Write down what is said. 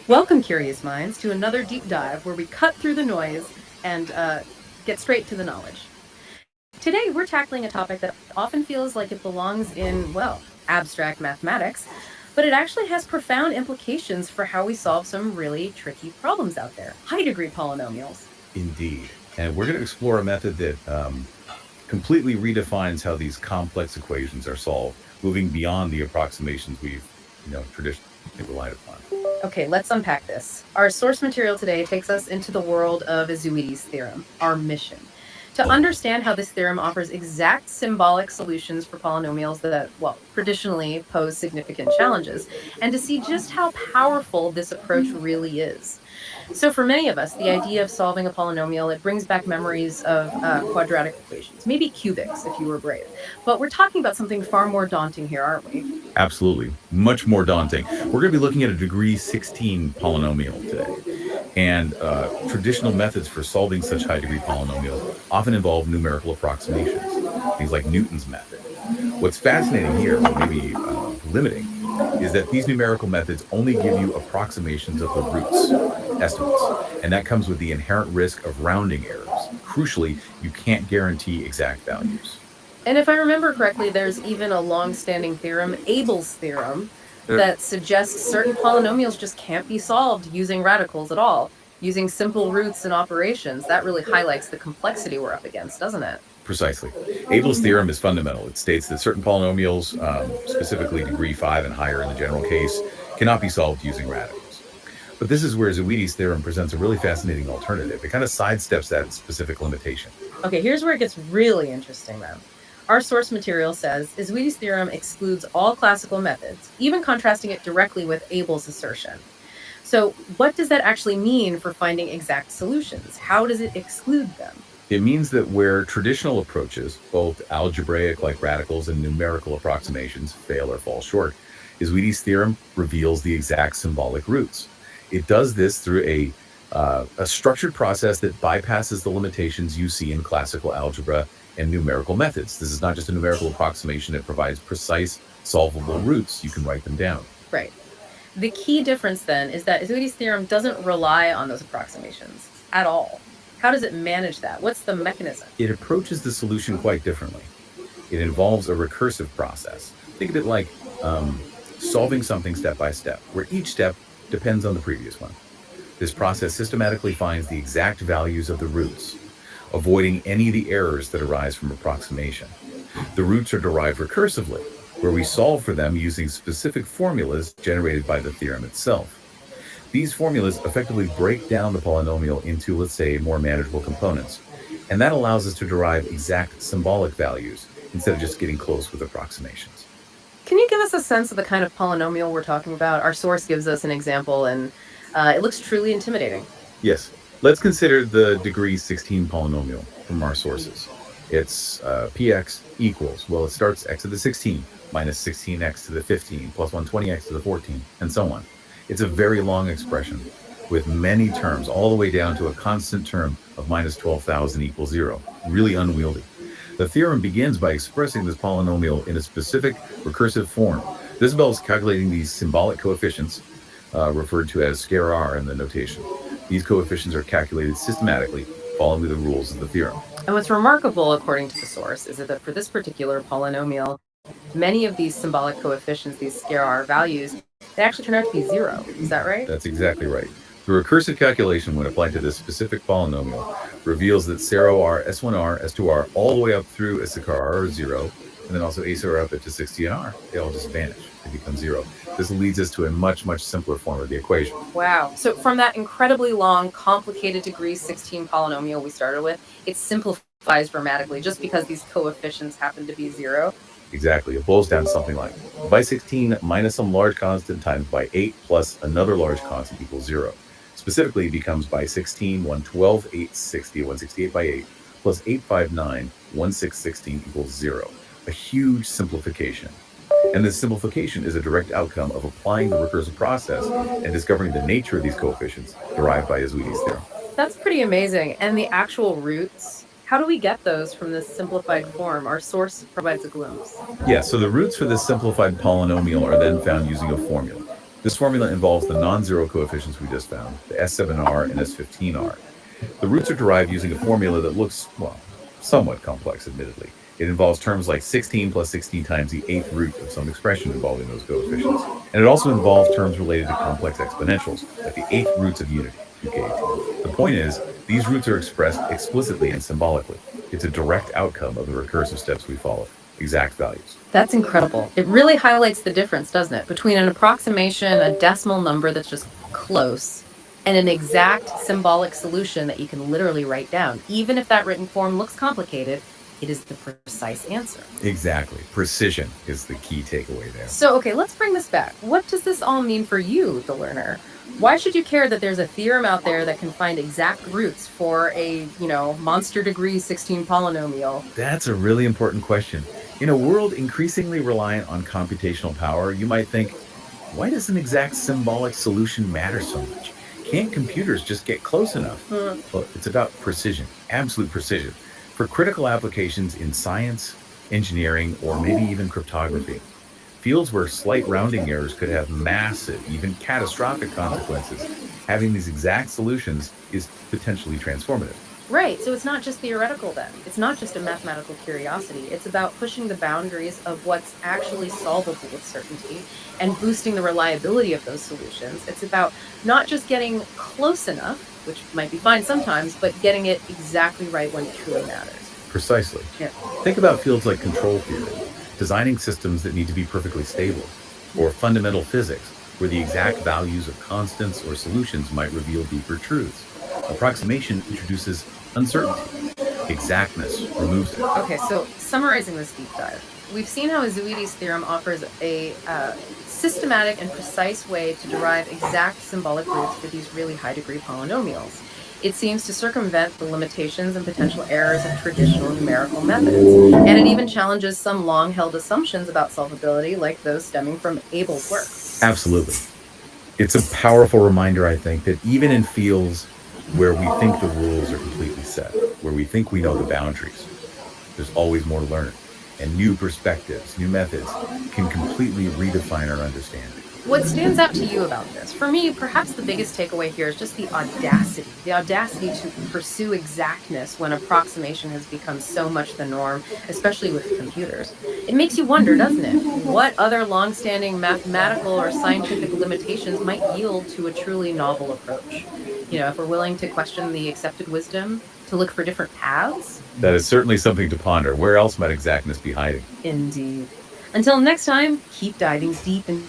Welcome, curious minds, to another deep dive where we cut through the noise and get straight to the knowledge. Today, we're tackling a topic that often feels like it belongs in, well, abstract mathematics, but it actually has profound implications for how we solve some really tricky problems out there: high degree polynomials. Indeed. And we're going to explore a method that completely redefines how these complex equations are solved, moving beyond the approximations we've traditionally relied upon. Okay, let's unpack this. Our source material today takes us into the world of Ezouidi's theorem, our mission. To understand how this theorem offers exact symbolic solutions for polynomials that, well, traditionally pose significant challenges, and to see just how powerful this approach really is. So for many of us, the idea of solving a polynomial, it brings back memories of quadratic equations, maybe cubics if you were brave. But we're talking about something far more daunting here, aren't we? Absolutely. Much more daunting. We're going to be looking at a degree 16 polynomial today. And traditional methods for solving such high degree polynomials often involve numerical approximations, things like Newton's method. What's fascinating here, or maybe limiting, is that these numerical methods only give you approximations of the roots, estimates, and that comes with the inherent risk of rounding errors. Crucially, you can't guarantee exact values. And if I remember correctly, there's even a long-standing theorem, Abel's theorem, that suggests certain polynomials just can't be solved using radicals at all, using simple roots and operations. That really highlights the complexity we're up against, doesn't it? Precisely. Abel's theorem is fundamental. It states that certain polynomials, specifically degree 5 and higher in the general case, cannot be solved using radicals. But this is where Ezouidi's theorem presents a really fascinating alternative. It kind of sidesteps that specific limitation. Okay, here's where it gets really interesting then. Our source material says Ezouidi's theorem excludes all classical methods, even contrasting it directly with Abel's assertion. So what does that actually mean for finding exact solutions? How does it exclude them? It means that where traditional approaches, both algebraic like radicals and numerical approximations, fail or fall short, Ezouidi's theorem reveals the exact symbolic roots. It does this through a structured process that bypasses the limitations you see in classical algebra and numerical methods. This is not just a numerical approximation, it provides precise, solvable roots. You can write them down. Right. The key difference then is that Ezouidi's theorem doesn't rely on those approximations at all. How does it manage that? What's the mechanism? It approaches the solution quite differently. It involves a recursive process. Think of it like solving something step by step, where each step depends on the previous one. This process systematically finds the exact values of the roots, avoiding any of the errors that arise from approximation. The roots are derived recursively, where we solve for them using specific formulas generated by the theorem itself. These formulas effectively break down the polynomial into, let's say, more manageable components, and that allows us to derive exact symbolic values instead of just getting close with approximations. Can you give us a sense of the kind of polynomial we're talking about? Our source gives us an example, and it looks truly intimidating. Yes, let's consider the degree 16 polynomial from our sources. It's px equals, well, it starts x to the 16 minus 16x to the 15 plus 120x to the 14, and so on. It's a very long expression with many terms, all the way down to a constant term of minus 12,000 equals 0. Really unwieldy. The theorem begins by expressing this polynomial in a specific recursive form. This involves calculating these symbolic coefficients, referred to as square r in the notation. These coefficients are calculated systematically, following the rules of the theorem. And what's remarkable, according to the source, is that for this particular polynomial, many of these symbolic coefficients, these square r values, they actually turn out to be 0. Is that right? That's exactly right. The recursive calculation, when applied to this specific polynomial, reveals that S0r, S1r, S2r, all the way up through Issacar r are 0, and then also ASR up to 60nr. They all just vanish. They become 0. This leads us to a much, much simpler form of the equation. Wow. So from that incredibly long, complicated degree 16 polynomial we started with, it simplifies dramatically just because these coefficients happen to be 0. Exactly. It boils down to something like by 16 minus some large constant times by 8 plus another large constant equals 0. Specifically, it becomes by 16, 112, 860, 168 by 8, plus 859, 1616 equals 0. A huge simplification. And this simplification is a direct outcome of applying the recursive process and discovering the nature of these coefficients derived by Ezouidi's theorem. That's pretty amazing. And the actual roots, how do we get those from this simplified form? Our source provides a glimpse. Yeah, so the roots for this simplified polynomial are then found using a formula. This formula involves the non-zero coefficients we just found, the S7R and S15R. The roots are derived using a formula that looks, well, somewhat complex, admittedly. It involves terms like 16 plus 16 times the eighth root of some expression involving those coefficients. And it also involves terms related to complex exponentials, like the eighth roots of unity, 2k18. The point is, these roots are expressed explicitly and symbolically. It's a direct outcome of the recursive steps we follow, exact values. That's incredible. It really highlights the difference, doesn't it, between an approximation, a decimal number that's just close, and an exact symbolic solution that you can literally write down. Even if that written form looks complicated, it is the precise answer. Exactly. Precision is the key takeaway there. So, okay, let's bring this back. What does this all mean for you, the learner? Why should you care that there's a theorem out there that can find exact roots for a, monster degree 16 polynomial? That's a really important question. In a world increasingly reliant on computational power, you might think, why does an exact symbolic solution matter so much? Can't computers just get close enough? Well, it's about precision, absolute precision, for critical applications in science, engineering, or maybe even cryptography. Fields where slight rounding errors could have massive, even catastrophic consequences. Having these exact solutions is potentially transformative. Right, so it's not just theoretical then. It's not just a mathematical curiosity. It's about pushing the boundaries of what's actually solvable with certainty and boosting the reliability of those solutions. It's about not just getting close enough, which might be fine sometimes, but getting it exactly right when it truly matters. Precisely. Yeah. Think about fields like control theory, designing systems that need to be perfectly stable, or fundamental physics, where the exact values of constants or solutions might reveal deeper truths. Approximation introduces uncertainty. Exactness removes it. Okay, so summarizing this deep dive, we've seen how Ezouidi's theorem offers a systematic and precise way to derive exact symbolic roots for these really high-degree polynomials. It seems to circumvent the limitations and potential errors of traditional numerical methods, and it even challenges some long-held assumptions about solvability, like those stemming from Abel's work. Absolutely. It's a powerful reminder, I think, that even in fields where we think the rules are completely set, where we think we know the boundaries, there's always more to learn. And new perspectives, new methods can completely redefine our understanding. What stands out to you about this? For me, perhaps the biggest takeaway here is just the audacity to pursue exactness when approximation has become so much the norm, especially with computers. It makes you wonder, doesn't it? What other long-standing mathematical or scientific limitations might yield to a truly novel approach? If we're willing to question the accepted wisdom, to look for different paths? That is certainly something to ponder. Where else might exactness be hiding? Indeed. Until next time, keep diving deep in.